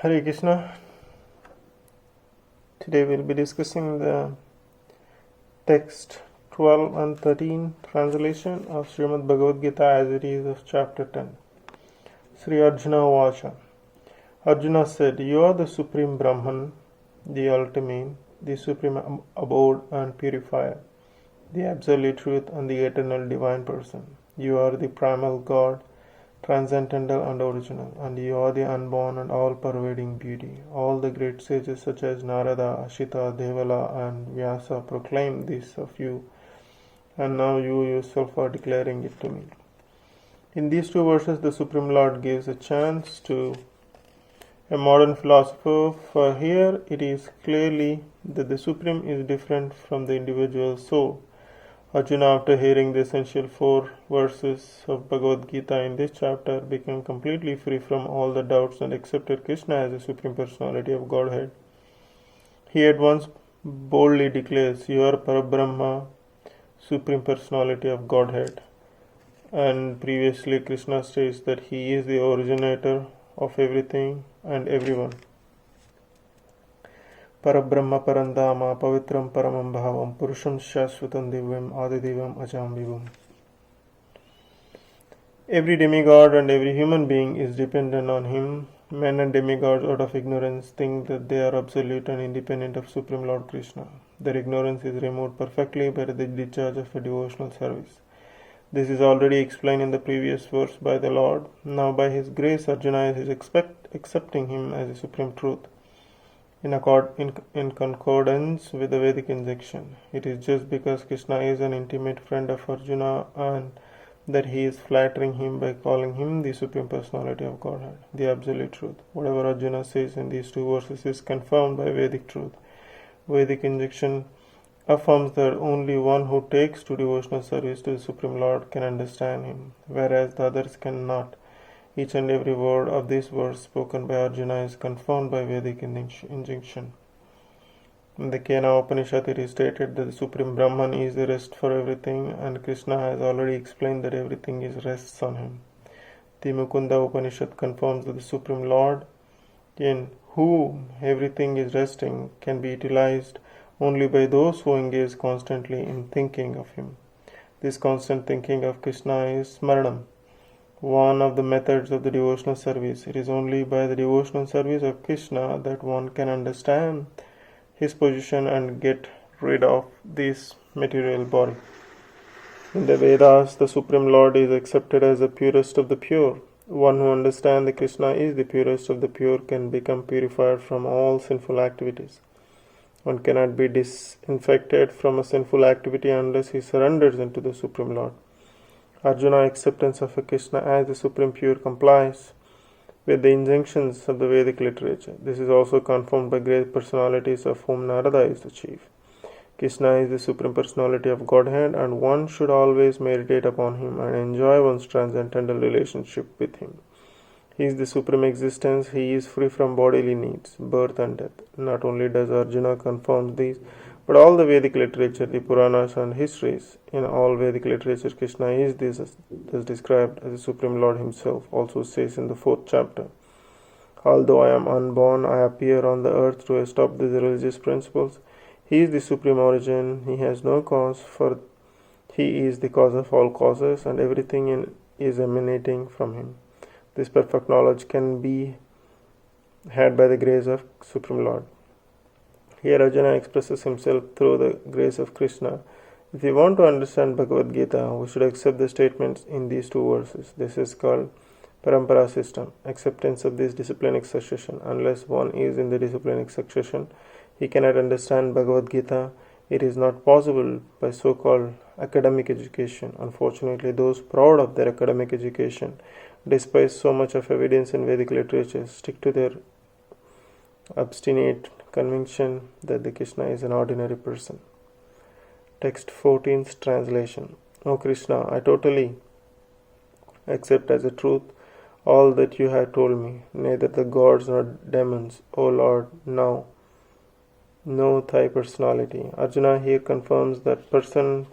Hare Krishna. Today we'll be discussing the text 12 and 13 translation of Srimad Bhagavad-Gita As It Is of chapter 10. Sri Arjuna Vacha. Arjuna said, "You are the Supreme Brahman, the ultimate, the Supreme Abode and Purifier, the Absolute Truth and the Eternal Divine Person. You are the Primal God, transcendental and original, and you are the unborn and all-pervading beauty. All the great sages such as Narada, Ashita, Devala and Vyasa proclaim this of you, and now you yourself are declaring it to me." In these two verses, the Supreme Lord gives a chance to a modern philosopher, for here it is clearly that the Supreme is different from the individual soul. Arjuna, after hearing the essential 4 verses of Bhagavad-Gita in this chapter, became completely free from all the doubts and accepted Krishna as the Supreme Personality of Godhead. He at once boldly declares, "You are Parabrahma, Supreme Personality of Godhead." And previously Krishna states that he is the originator of everything and everyone. Parabrahma Parandama Pavitram Paramam Bhavam Purusham Shashvatam Divyam Adidivam Ajam Vibhum. Every demigod and every human being is dependent on him. Men and demigods, out of ignorance, think that they are absolute and independent of Supreme Lord Krishna. Their ignorance is removed perfectly by the discharge of a devotional service. This is already explained in the previous verse by the Lord. Now by his grace, Arjuna is accepting him as a supreme truth. In concordance with the Vedic injunction, it is just because Krishna is an intimate friend of Arjuna and that he is flattering him by calling him the Supreme Personality of Godhead, the Absolute Truth. Whatever Arjuna says in these 2 verses is confirmed by Vedic truth. Vedic injunction affirms that only one who takes to devotional service to the Supreme Lord can understand him, whereas the others cannot. Each and every word of this verse spoken by Arjuna is confirmed by Vedic injunction. In the Kena Upanishad, it is stated that the Supreme Brahman is the rest for everything, and Krishna has already explained that everything rests on him. The Mukunda Upanishad confirms that the Supreme Lord, in whom everything is resting, can be utilized only by those who engage constantly in thinking of him. This constant thinking of Krishna is Smaranam, one of the methods of the devotional service. It is only by the devotional service of Krishna that one can understand his position and get rid of this material body. In the Vedas, the Supreme Lord is accepted as the purest of the pure. One who understands that Krishna is the purest of the pure can become purified from all sinful activities. One cannot be disinfected from a sinful activity unless he surrenders into the Supreme Lord. Arjuna's acceptance of Krishna as the Supreme Pure complies with the injunctions of the Vedic literature. This is also confirmed by great personalities, of whom Narada is the chief. Krishna is the Supreme Personality of Godhead, and one should always meditate upon him and enjoy one's transcendental relationship with him. He is the Supreme Existence. He is free from bodily needs, birth and death. Not only does Arjuna confirm these, but all the Vedic literature, the Puranas and histories, in all Vedic literature, Krishna is thus described as the Supreme Lord himself. Also says in the 4th chapter, "Although I am unborn, I appear on the earth to establish the religious principles. He is the Supreme Origin. He has no cause, for he is the cause of all causes, and everything is emanating from him." This perfect knowledge can be had by the grace of Supreme Lord. Here Arjuna expresses himself through the grace of Krishna. If we want to understand Bhagavad-Gita, we should accept the statements in these 2 verses. This is called Parampara system, acceptance of this disciplinic succession. Unless one is in the disciplinic succession, he cannot understand Bhagavad-Gita. It is not possible by so-called academic education. Unfortunately, those proud of their academic education, despite so much of evidence in Vedic literature, stick to their obstinate conviction that the Krishna is an ordinary person. Text 14th translation. O Krishna, I totally accept as a truth all that you have told me. Neither the gods nor demons, O Lord, now know thy personality. Arjuna here confirms that persons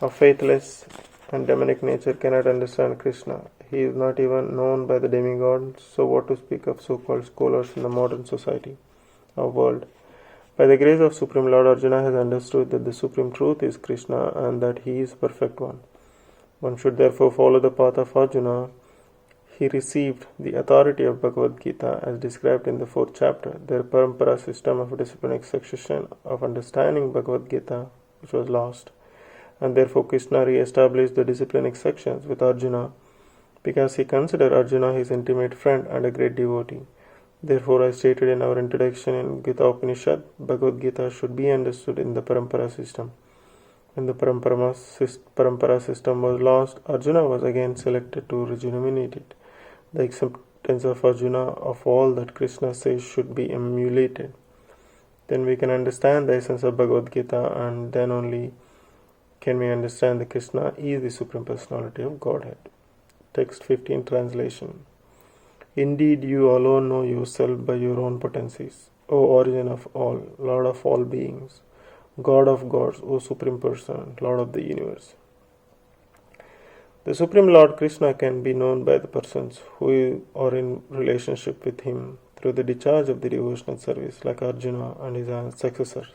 of faithless and demonic nature cannot understand Krishna. he is not even known by the demigods, so what to speak of so-called scholars in the modern society or world? By the grace of Supreme Lord, Arjuna has understood that the Supreme Truth is Krishna and that he is perfect one. One should therefore follow the path of Arjuna. He received the authority of Bhagavad-Gita as described in the 4th chapter. Their parampara system of disciplinic succession of understanding Bhagavad-Gita, which was lost. And therefore Krishna re-established the disciplinic sections with Arjuna because he considered Arjuna his intimate friend and a great devotee. Therefore, as stated in our introduction in Gita Upanishad, Bhagavad-Gita should be understood in the parampara system. When the parampara system was lost, Arjuna was again selected to rejuvenate it. The acceptance of Arjuna of all that Krishna says should be emulated. Then we can understand the essence of Bhagavad Gita, and then only can we understand that Krishna is the Supreme Personality of Godhead. Text 15 translation. Indeed, you alone know yourself by your own potencies, O origin of all, Lord of all beings, God of gods, O Supreme Person, Lord of the universe. The Supreme Lord Krishna can be known by the persons who are in relationship with him through the discharge of the devotional service, like Arjuna and his successors.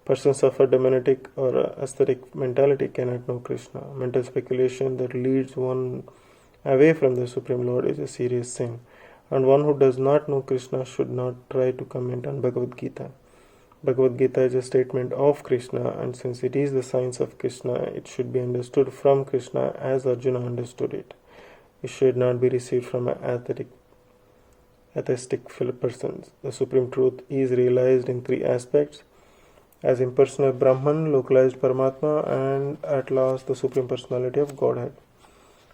Persons of a demonetic or aesthetic mentality cannot know Krishna. Mental speculation that leads one away from the Supreme Lord is a serious sin, and one who does not know Krishna should not try to comment on Bhagavad-Gita. Bhagavad-Gita is a statement of Krishna, and since it is the science of Krishna, it should be understood from Krishna as Arjuna understood it. It should not be received from atheistic persons. The Supreme Truth is realized in 3 aspects: as impersonal Brahman, localized Paramatma, and at last the Supreme Personality of Godhead.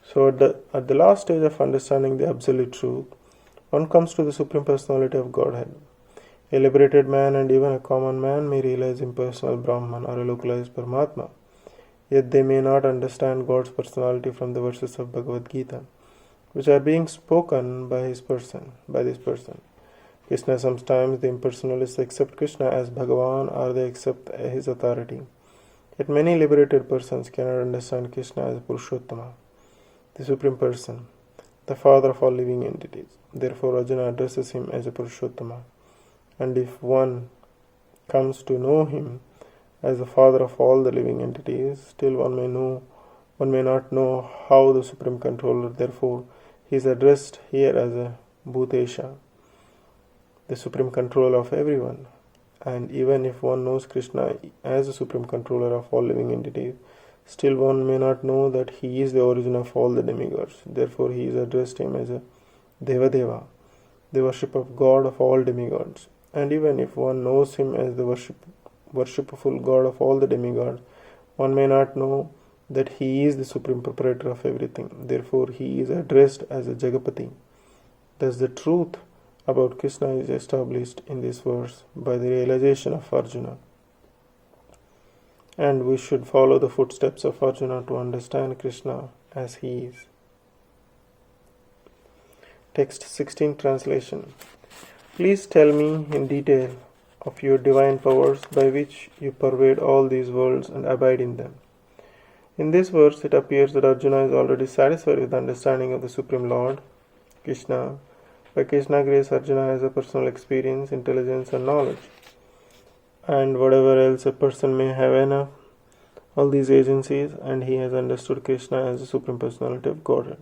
So at the last stage of understanding the Absolute Truth, one comes to the Supreme Personality of Godhead. A liberated man and even a common man may realize impersonal Brahman or a localized Paramatma, yet they may not understand God's personality from the verses of Bhagavad-Gita, which are being spoken by this person. Krishna, sometimes the impersonalists accept Krishna as Bhagavan or they accept his authority. Yet many liberated persons cannot understand Krishna as Purushottama, the Supreme Person, the Father of all living entities. Therefore Arjuna addresses him as a Purushottama. And if one comes to know him as the Father of all the living entities, still one may not know how the Supreme Controller. Therefore he is addressed here as a Bhutesha, the Supreme Controller of everyone. And even if one knows Krishna as the Supreme Controller of all living entities, still one may not know that he is the origin of all the demigods. Therefore he is addressed him as a Devadeva, the worship of God of all demigods. And even if one knows him as the worshipful God of all the demigods, one may not know that he is the supreme proprietor of everything. Therefore he is addressed as a Jagapati. Thus the truth about Krishna is established in this verse by the realization of Arjuna. And we should follow the footsteps of Arjuna to understand Krishna as he is. Text 16 translation. Please tell me in detail of your divine powers by which you pervade all these worlds and abide in them. In this verse, it appears that Arjuna is already satisfied with the understanding of the Supreme Lord, Krishna. By Krishna's grace, Arjuna has a personal experience, intelligence and knowledge. And whatever else a person may have enough, all these agencies, and he has understood Krishna as the Supreme Personality of Godhead.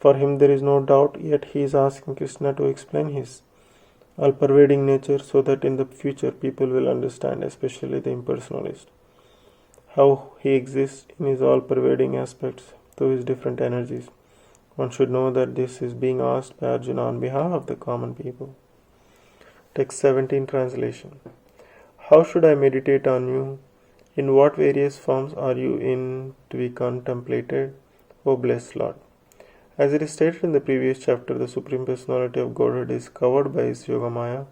For him there is no doubt, yet he is asking Krishna to explain his all-pervading nature so that in the future people will understand, especially the impersonalist, how he exists in his all-pervading aspects through his different energies. One should know that this is being asked by Arjuna on behalf of the common people. Text 17 translation. How should I meditate on you? In what various forms are you in to be contemplated, O blessed Lord? As it is stated in the previous chapter, the Supreme Personality of Godhead is covered by his Yogamaya.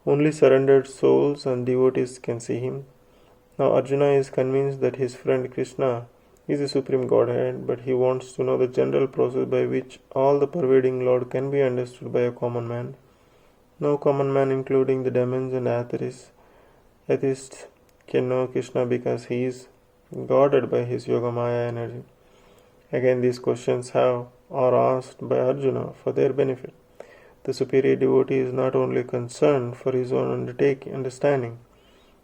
Only surrendered souls and devotees can see him. Now Arjuna is convinced that his friend Krishna is the Supreme Godhead, but he wants to know the general process by which all the pervading Lord can be understood by a common man. No common man, including the demons and atheists, can know Krishna because he is guarded by his Yogamaya energy. Again, these questions have are asked by Arjuna for their benefit. The superior devotee is not only concerned for his own understanding,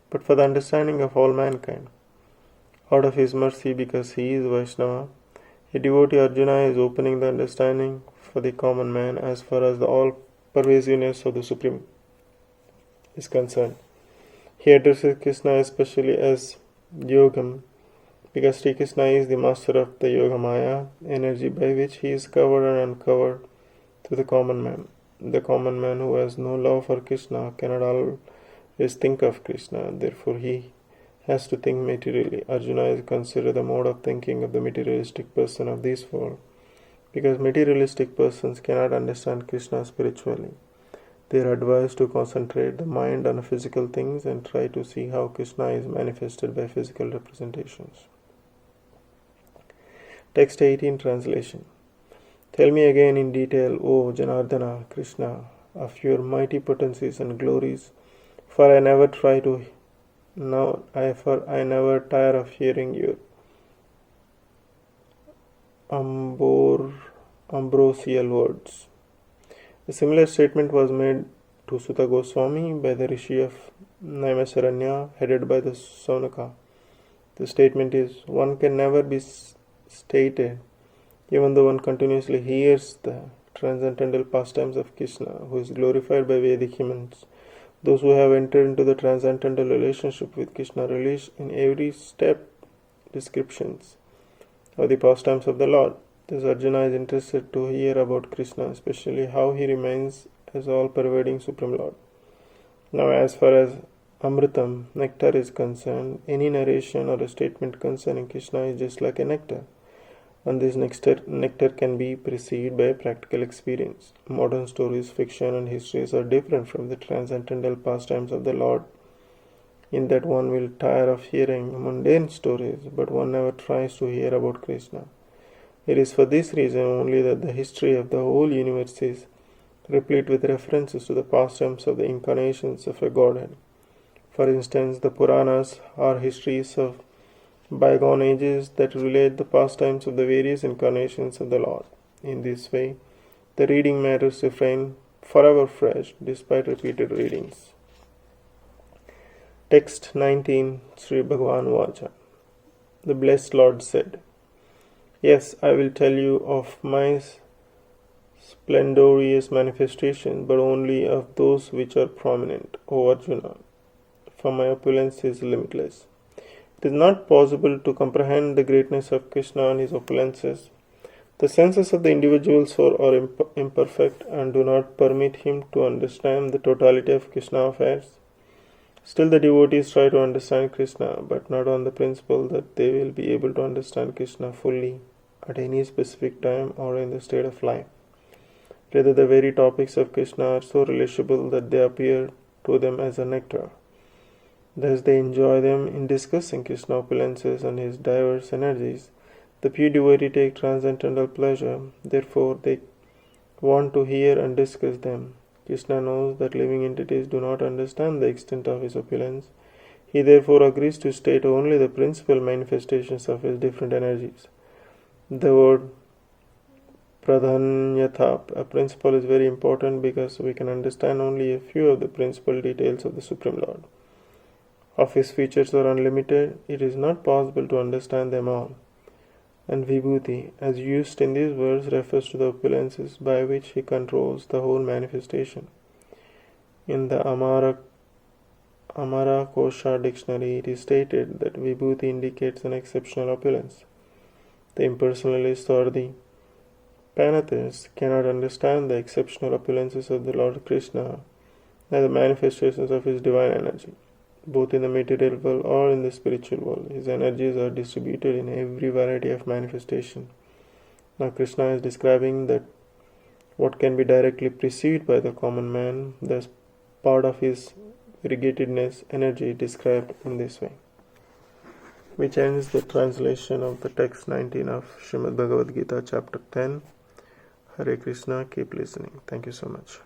but for the understanding of all mankind. Out of his mercy, because he is Vaishnava, a devotee Arjuna is opening the understanding for the common man as far as the all-pervasiveness of the Supreme is concerned. He addresses Krishna especially as Yogam, because Sri Krishna is the master of the Yoga Maya, energy by which he is covered and uncovered to the common man. The common man who has no love for Krishna cannot always think of Krishna, therefore he has to think materially. Arjuna is considered the mode of thinking of the materialistic person of this world, because materialistic persons cannot understand Krishna spiritually. They are advised to concentrate the mind on physical things and try to see how Krishna is manifested by physical representations. Text 18 translation. Tell me again in detail, O Janardana, Krishna, of your mighty potencies and glories, for I never tire of hearing your ambrosial words. A similar statement was made to Sutta Goswami by the Rishi of Naimisaranya, headed by the Saunaka. The statement is, one can never be stated, even though one continuously hears the transcendental pastimes of Krishna, who is glorified by Vedic humans. Those who have entered into the transcendental relationship with Krishna release in every step descriptions of the pastimes of the Lord. Thus Arjuna is interested to hear about Krishna, especially how he remains as all-pervading Supreme Lord. Now, as far as Amritam, nectar is concerned, any narration or a statement concerning Krishna is just like a nectar, and this nectar can be perceived by practical experience. Modern stories, fiction, and histories are different from the transcendental pastimes of the Lord, in that one will tire of hearing mundane stories, but one never tries to hear about Krishna. It is for this reason only that the history of the whole universe is replete with references to the pastimes of the incarnations of a Godhead. For instance, the Puranas are histories of bygone ages that relate the pastimes of the various incarnations of the Lord. In this way, the reading matters refrain forever fresh despite repeated readings. Text 19, Sri Bhagavan Vacha. The Blessed Lord said, Yes, I will tell you of my splendorous manifestations, but only of those which are prominent, O Arjuna, for my opulence is limitless. It is not possible to comprehend the greatness of Krishna and his opulences. The senses of the individual soul are imperfect and do not permit him to understand the totality of Krishna affairs. Still the devotees try to understand Krishna, but not on the principle that they will be able to understand Krishna fully at any specific time or in the state of life. Rather, the very topics of Krishna are so relishable that they appear to them as a nectar. Thus they enjoy them in discussing Krishna opulences and his diverse energies. The pure devotee take transcendental pleasure, therefore they want to hear and discuss them. Krishna knows that living entities do not understand the extent of his opulence. He therefore agrees to state only the principal manifestations of his different energies. The word pradhanyatha, a principle, is very important because we can understand only a few of the principal details of the Supreme Lord. Of his features are unlimited, it is not possible to understand them all. And vibhuti, as used in these words, refers to the opulences by which he controls the whole manifestation. In the Amara Kosha dictionary, it is stated that vibhuti indicates an exceptional opulence. The impersonalists or the Panatheists cannot understand the exceptional opulences of the Lord Krishna as the manifestations of his divine energy. Both in the material world or in the spiritual world, his energies are distributed in every variety of manifestation. Now Krishna is describing that what can be directly perceived by the common man, thus part of his variegatedness energy described in this way. Which ends the translation of the text 19 of Srimad Bhagavad-Gita chapter 10. Hare Krishna, keep listening. Thank you so much.